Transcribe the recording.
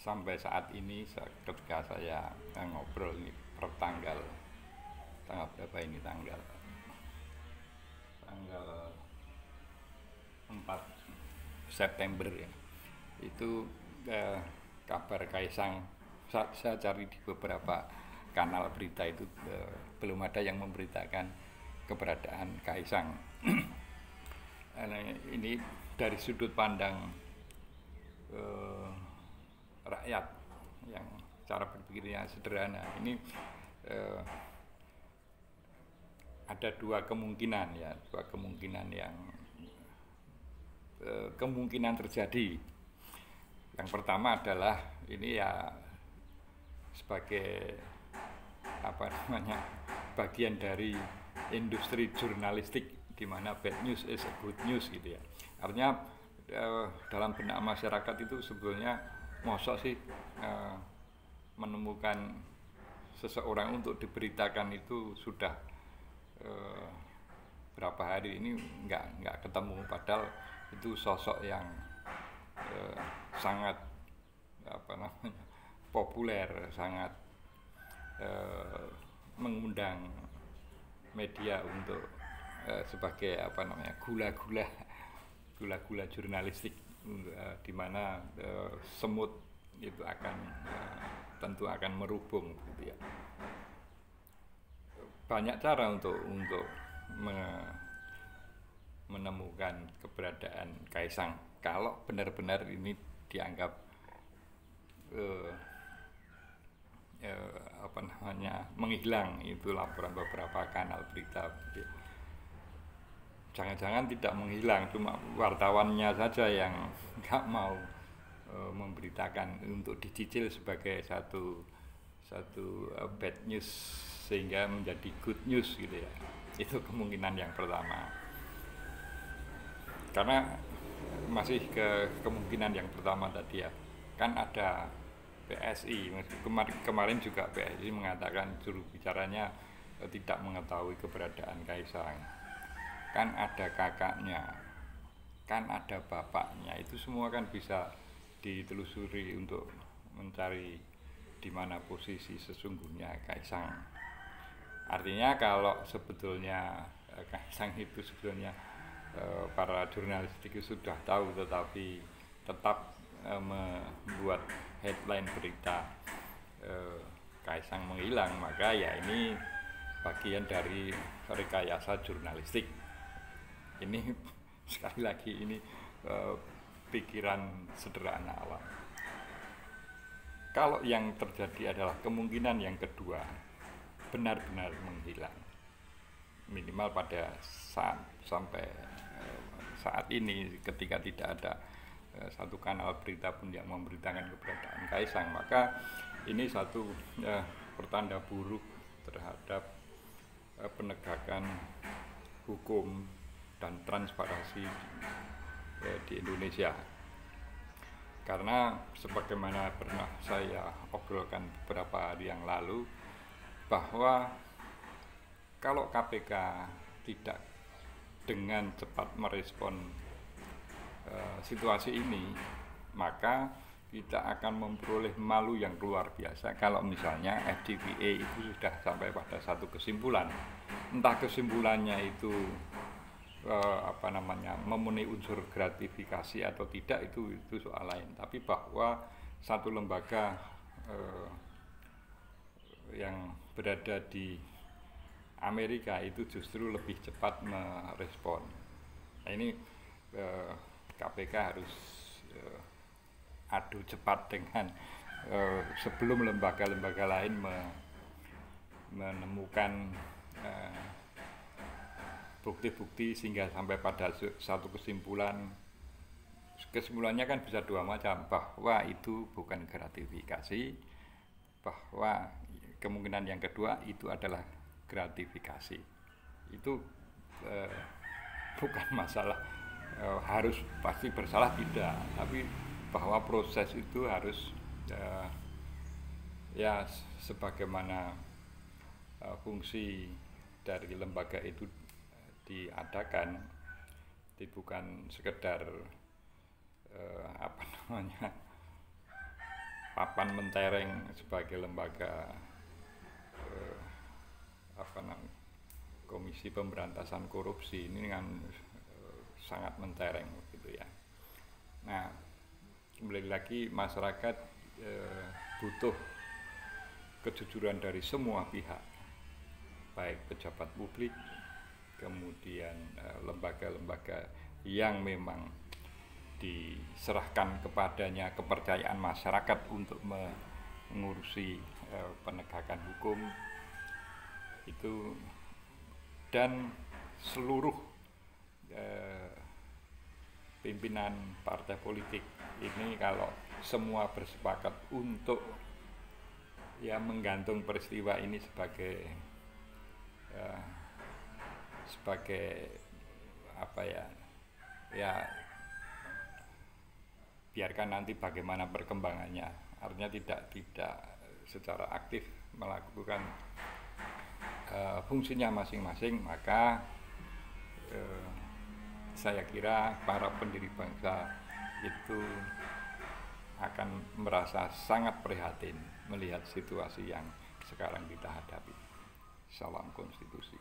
sampai saat ini ketika saya ngobrol ini per tanggal berapa ini, tanggal 4 September ya, itu kabar Kaisang saya cari di beberapa kanal berita itu belum ada yang memberitakan keberadaan Kaisang. Ini dari sudut pandang rakyat yang cara berpikirnya sederhana. Ini ada dua kemungkinan yang kemungkinan terjadi. Yang pertama adalah ini ya sebagai bagian dari industri jurnalistik di mana bad news is a good news gitu ya. Artinya dalam benak masyarakat itu sebetulnya mosok sih menemukan seseorang untuk diberitakan itu sudah berapa hari ini nggak ketemu, padahal itu sosok yang sangat populer, sangat mengundang media untuk sebagai gula-gula jurnalistik, di mana semut itu akan tentu akan merubung gitu ya. Banyak cara untuk menemukan keberadaan Kaisang kalau benar-benar ini dianggap menghilang itu laporan beberapa kanal berita. Jangan-jangan tidak menghilang, cuma wartawannya saja yang nggak mau memberitakan untuk dicicil sebagai satu bad news sehingga menjadi good news gitu ya. Itu kemungkinan yang pertama. Karena masih ke kemungkinan yang pertama tadi ya, kan ada PSI kemarin juga PSI mengatakan juru bicaranya tidak mengetahui keberadaan Kaisang. Kan ada kakaknya, kan ada bapaknya, itu semua kan bisa ditelusuri untuk mencari di mana posisi sesungguhnya Kaisang. Artinya kalau sebetulnya Kaisang itu sebetulnya para jurnalistik itu sudah tahu, tetapi tetap membuat headline berita Kaisang menghilang, maka ya ini bagian dari rekayasa jurnalistik. Ini sekali lagi ini pikiran sederhana awam. Kalau yang terjadi adalah kemungkinan yang kedua, benar-benar menghilang, minimal pada sampai saat ini ketika tidak ada satu kanal berita pun yang memberitakan keberadaan Kaisang, maka ini satu pertanda buruk terhadap penegakan hukum dan transparansi di Indonesia. Karena sebagaimana pernah saya obrolkan beberapa hari yang lalu, bahwa kalau KPK tidak dengan cepat merespon situasi ini, maka kita akan memperoleh malu yang luar biasa kalau misalnya FCPA itu sudah sampai pada satu kesimpulan. Entah kesimpulannya itu memenuhi unsur gratifikasi atau tidak, itu soal lain. Tapi bahwa satu lembaga yang berada di Amerika itu justru lebih cepat merespon. Nah, ini KPK harus adu cepat dengan sebelum lembaga-lembaga lain menemukan bukti-bukti sehingga sampai pada satu kesimpulan. Kesimpulannya kan bisa dua macam, bahwa itu bukan gratifikasi, bahwa kemungkinan yang kedua itu adalah gratifikasi. Itu bukan masalah harus pasti bersalah, tidak, tapi bahwa proses itu harus ya sebagaimana fungsi dari lembaga itu diadakan, bukan sekedar papan mentereng sebagai lembaga apa namanya, Komisi Pemberantasan Korupsi ini kan sangat mentereng gitu ya. Nah, kembali lagi masyarakat butuh kejujuran dari semua pihak, baik pejabat publik, kemudian lembaga-lembaga yang memang diserahkan kepadanya kepercayaan masyarakat untuk mengurusi penegakan hukum itu, dan seluruh pimpinan partai politik ini kalau semua bersepakat untuk ya menggantung peristiwa ini sebagai apa ya, ya biarkan nanti bagaimana perkembangannya, artinya tidak secara aktif melakukan fungsinya masing-masing, maka saya kira para pendiri bangsa itu akan merasa sangat prihatin melihat situasi yang sekarang kita hadapi. Salam konstitusi.